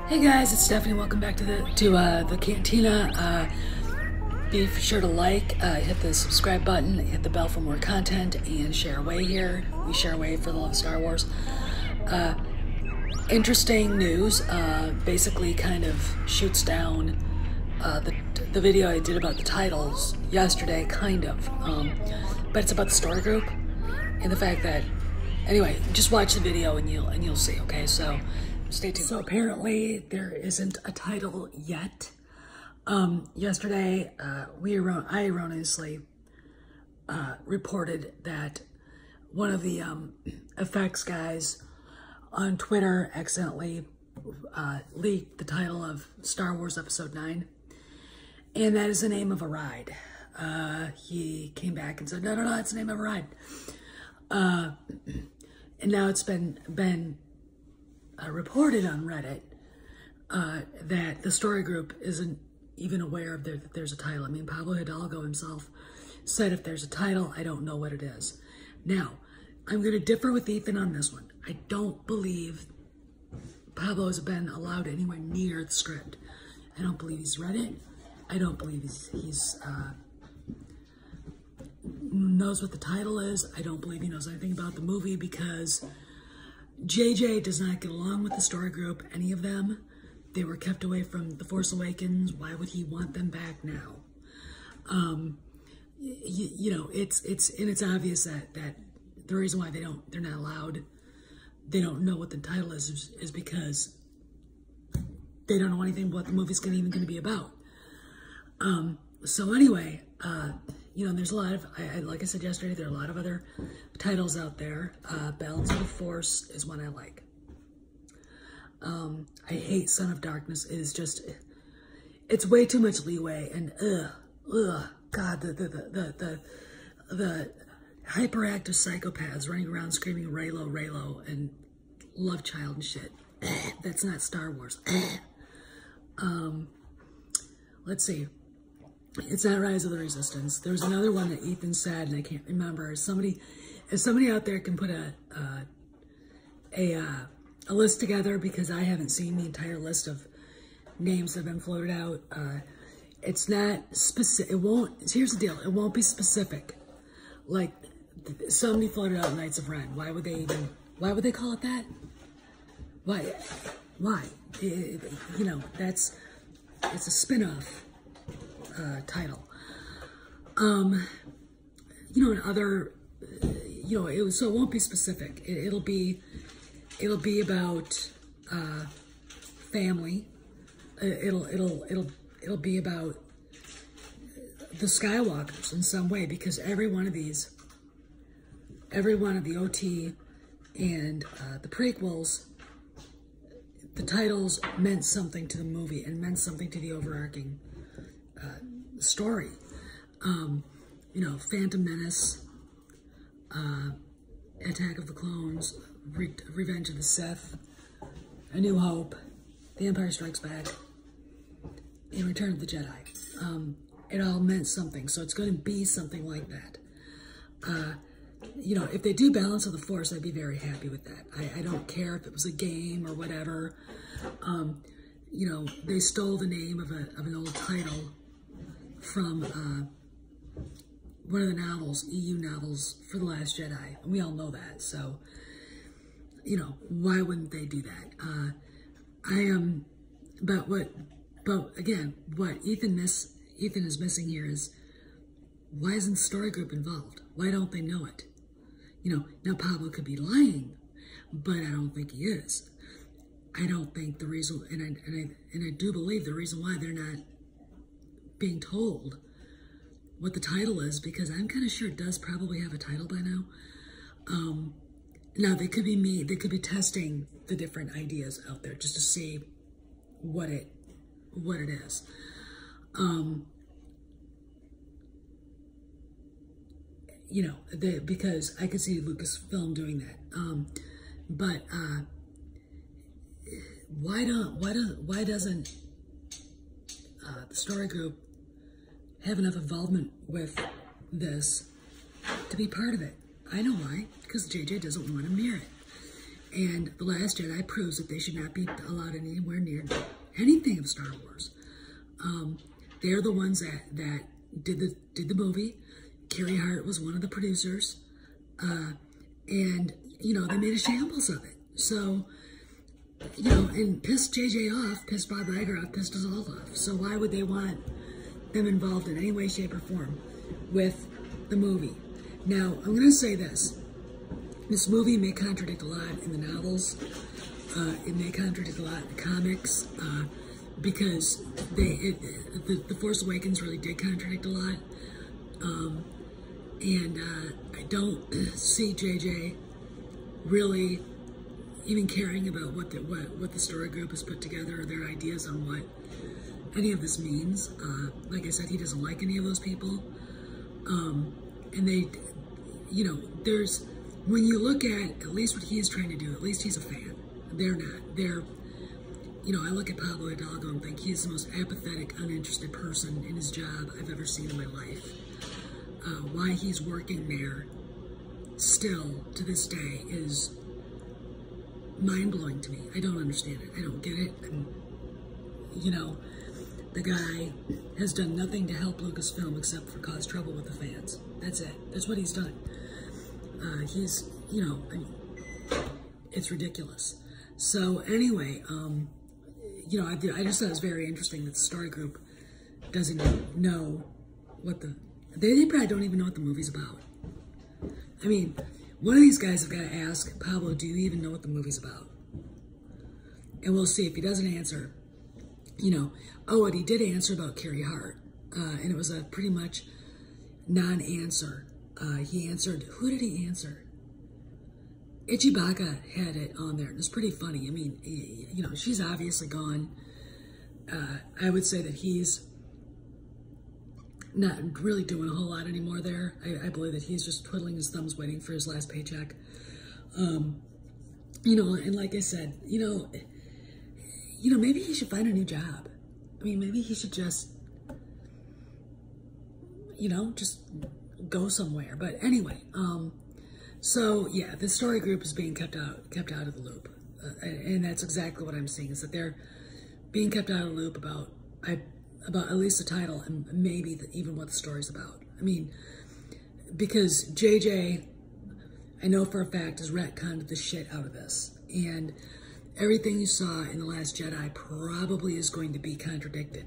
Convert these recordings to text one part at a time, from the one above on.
Hey guys, it's Stephanie. Welcome back to the Cantina. Be sure to like, hit the subscribe button, hit the bell for more content, and share away here. We share away for the love of Star Wars. Interesting news. Basically, kind of shoots down the video I did about the titles yesterday, kind of. But it's about the story group and the fact that. Anyway, just watch the video and you'll see. Okay, so. Stay tuned. So apparently there isn't a title yet. Yesterday, I erroneously reported that one of the effects guys on Twitter accidentally leaked the title of Star Wars Episode 9, and that is the name of a ride. He came back and said, no, it's the name of a ride. And now it's been reported on Reddit that the story group isn't even aware of that there's a title. I mean, Pablo Hidalgo himself said if there's a title, I don't know what it is. Now, I'm going to differ with Ethan on this one. I don't believe Pablo has been allowed anywhere near the script. I don't believe he's read it. I don't believe he's knows what the title is. I don't believe he knows anything about the movie because JJ does not get along with the story group, any of them. They were kept away from The Force Awakens. Why would he want them back now? You know, it's obvious that the reason why they're not allowed, they don't know what the title is because they don't know anything what the movie's even going to be about. So anyway, you know, there's a lot of, like I said yesterday, there are a lot of other titles out there. Balance of the Force is one I like. I hate Son of Darkness. It is just, it's way too much leeway, and God, the hyperactive psychopaths running around screaming Reylo, Reylo, and love child and shit. That's not Star Wars. Let's see. It's not Rise of the Resistance. There's another one that Ethan said, and I can't remember. If somebody out there can put a list together, because I haven't seen the entire list of names that have been floated out. It's not specific. It won't. Here's the deal. It won't be specific. Like somebody floated out Knights of Ren. Why would they call it that? Why? You know, it's a spin-off title. You know, and other, you know, so it won't be specific. It'll be about family. It'll be about the Skywalkers in some way, because every one of the OT and the prequels, the titles meant something to the movie and meant something to the overarching story. You know, Phantom Menace, Attack of the Clones, Revenge of the Sith, A New Hope, The Empire Strikes Back, and Return of the Jedi. It all meant something, so it's going to be something like that. You know, if they do Balance of the Force, I'd be very happy with that. I don't care if it was a game or whatever. You know, they stole the name of an old title from one of the novels, EU novels, for The Last Jedi. We all know that, so, you know, why wouldn't they do that? But again, what Ethan is missing here is, why isn't the story group involved? Why don't they know it? You know, now Pablo could be lying, but I don't think he is. I don't think the reason, and I do believe the reason why they're not being told what the title is, because I'm kind of sure it does probably have a title by now. Now they could be testing the different ideas out there just to see what it is. You know, because I could see Lucasfilm doing that. But why doesn't the story group have enough involvement with this to be part of it? I know why, because JJ doesn't want him near it. And The Last Jedi proves that they should not be allowed anywhere near anything of Star Wars. They're the ones that did the movie. Carrie Hart was one of the producers. And, you know, they made a shambles of it. So, you know, and pissed JJ off, pissed Bob Iger off, pissed us all off. So why would they want them involved in any way, shape, or form with the movie? Now, I'm going to say this. This movie may contradict a lot in the novels. It may contradict a lot in the comics because The Force Awakens really did contradict a lot. And I don't see JJ really even caring about what the story group has put together or their ideas on what any of this means. Like I said, he doesn't like any of those people. And they, you know, there's, when you look at least what he's trying to do, at least he's a fan. They're not. They're, you know, I look at Pablo Hidalgo and think he's the most apathetic, uninterested person in his job I've ever seen in my life. Why he's working there still to this day is mind-blowing to me. I don't understand it. I don't get it. And, you know, the guy has done nothing to help Lucasfilm except for cause trouble with the fans. That's it. That's what he's done. He's, you know, I mean, it's ridiculous. So anyway, you know, I just thought it was very interesting that the story group doesn't know what they probably don't even know what the movie's about. I mean, one of these guys have got to ask Pablo, do you even know what the movie's about? And we'll see if he doesn't answer, you know. Oh, and he did answer about Carrie Hart, and it was a pretty much non-answer. He answered, who did he answer? Ichibaka had it on there. It was pretty funny. I mean, you know, she's obviously gone. I would say that he's not really doing a whole lot anymore there. I believe that he's just twiddling his thumbs waiting for his last paycheck. You know, and like I said, you know, maybe he should find a new job. I mean, maybe he should just, you know, just go somewhere. But anyway, so yeah, the story group is being kept out of the loop. And that's exactly what I'm seeing, is that they're being kept out of the loop about at least the title and maybe even what the story's about. I mean, because JJ, I know for a fact, has retconned the shit out of this. And everything you saw in The Last Jedi probably is going to be contradicted.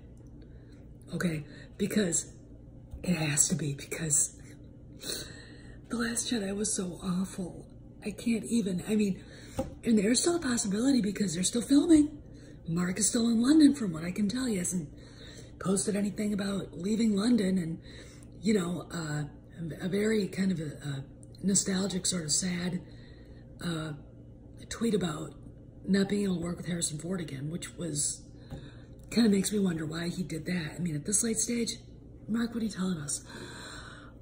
Okay? Because it has to be, because The Last Jedi was so awful. I can't even, I mean, and there's still a possibility because they're still filming. Mark is still in London, from what I can tell. He hasn't posted anything about leaving London, and, you know, a very kind of a nostalgic, sort of sad tweet about not being able to work with Harrison Ford again, which was, kind of makes me wonder why he did that. I mean, at this late stage, Mark, what are you telling us?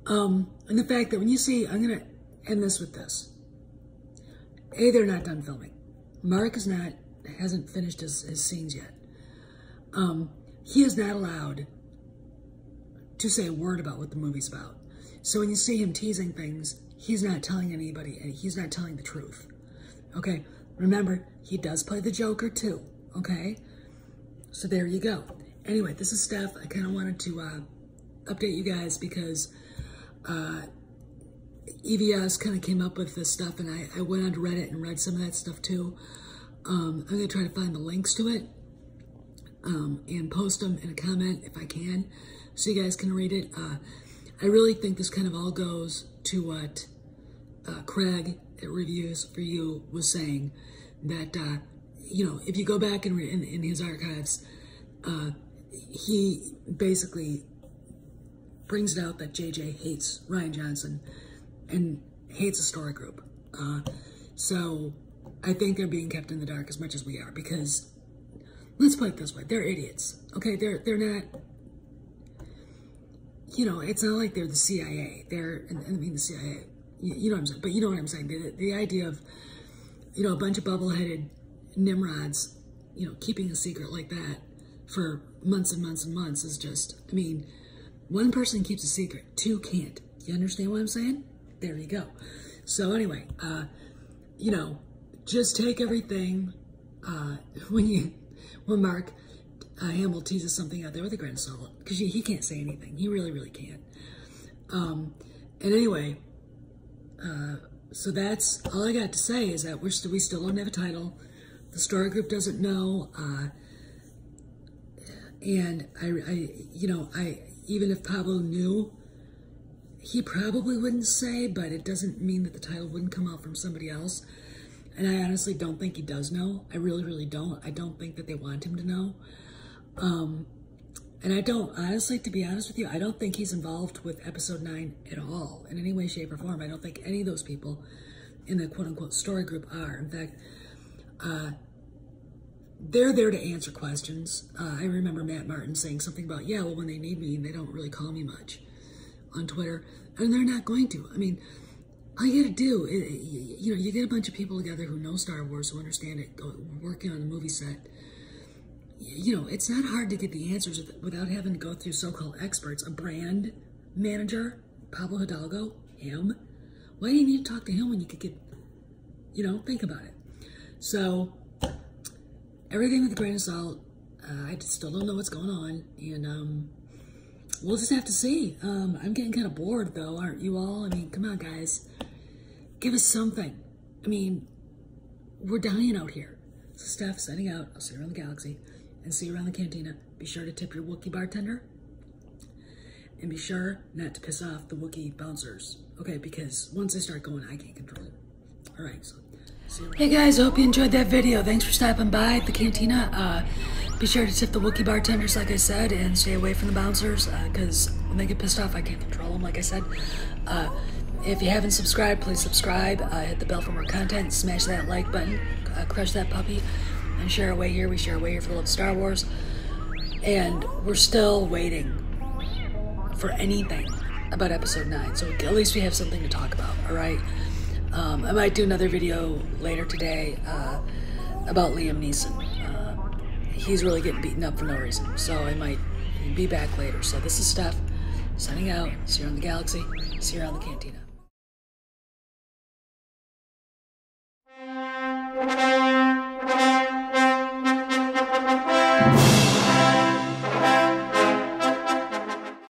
And the fact that when you see, I'm going to end this with this. A, they're not done filming. Mark hasn't finished his scenes yet. He is not allowed to say a word about what the movie's about. So when you see him teasing things, he's not telling anybody, and he's not telling the truth. Okay? Remember, he does play the Joker too. Okay? So there you go. Anyway, this is Steph. I kind of wanted to update you guys because EVS kind of came up with this stuff, and I went on to Reddit and read some of that stuff too. I'm going to try to find the links to it and post them in a comment if I can, so you guys can read it. I really think this kind of all goes to what Craig at Reviews for You was saying, that, you know, if you go back and in his archives, he basically brings it out that JJ hates Rian Johnson and hates the story group. So I think they're being kept in the dark as much as we are, because let's put it this way, they're idiots. Okay, they're not, you know, it's not like they're the CIA. I mean the CIA, you know what I'm saying, but you know what I'm saying. The idea of, you know, a bunch of bubble-headed Nimrods, you know, keeping a secret like that for months and months and months is just, I mean, one person keeps a secret, two can't. You understand what I'm saying? There you go. So anyway, you know, just take everything when Mark Hamill teases something out there with a grain of salt, because he can't say anything. He really, really can't. And anyway, so that's all I got to say, is that we still don't have a title. The story group doesn't know, and I even if Pablo knew, he probably wouldn't say, but it doesn't mean that the title wouldn't come out from somebody else. And I honestly don't think he does know. I really, really don't. I don't think that they want him to know. And I don't, honestly, to be honest with you, I don't think he's involved with episode 9 at all, in any way, shape, or form. I don't think any of those people in the quote-unquote story group are. In fact, they're there to answer questions. I remember Matt Martin saying something about, yeah, well, when they need me, they don't really call me much on Twitter, and they're not going to. I mean, all you gotta do, you get a bunch of people together who know Star Wars, who understand it, working on the movie set. It's not hard to get the answers without having to go through so-called experts. A brand manager, Pablo Hidalgo, him. Why do you need to talk to him when you could get, think about it. So, everything with a grain of salt. I still don't know what's going on, and we'll just have to see. I'm getting kind of bored, though, aren't you all? I mean, come on, guys. Give us something. I mean, we're dying out here. So, Steph, signing out. I'll see you around the galaxy. And see you around the cantina. Be sure to tip your Wookiee bartender. And be sure not to piss off the Wookiee bouncers. Okay, because once they start going, I can't control it. All right, so see you around. Hey guys, I hope you enjoyed that video. Thanks for stopping by the cantina. Be sure to tip the Wookiee bartenders, like I said, and stay away from the bouncers, because when they get pissed off, I can't control them, like I said. If you haven't subscribed, please subscribe. Hit the bell for more content. Smash that like button. Crush that puppy. And share away here. We share away here for the love of Star Wars. And we're still waiting for anything about episode 9. So at least we have something to talk about, alright? I might do another video later today about Liam Neeson. He's really getting beaten up for no reason. So I might be back later. So this is Steph, signing out. See you around the galaxy. See you around the cantina.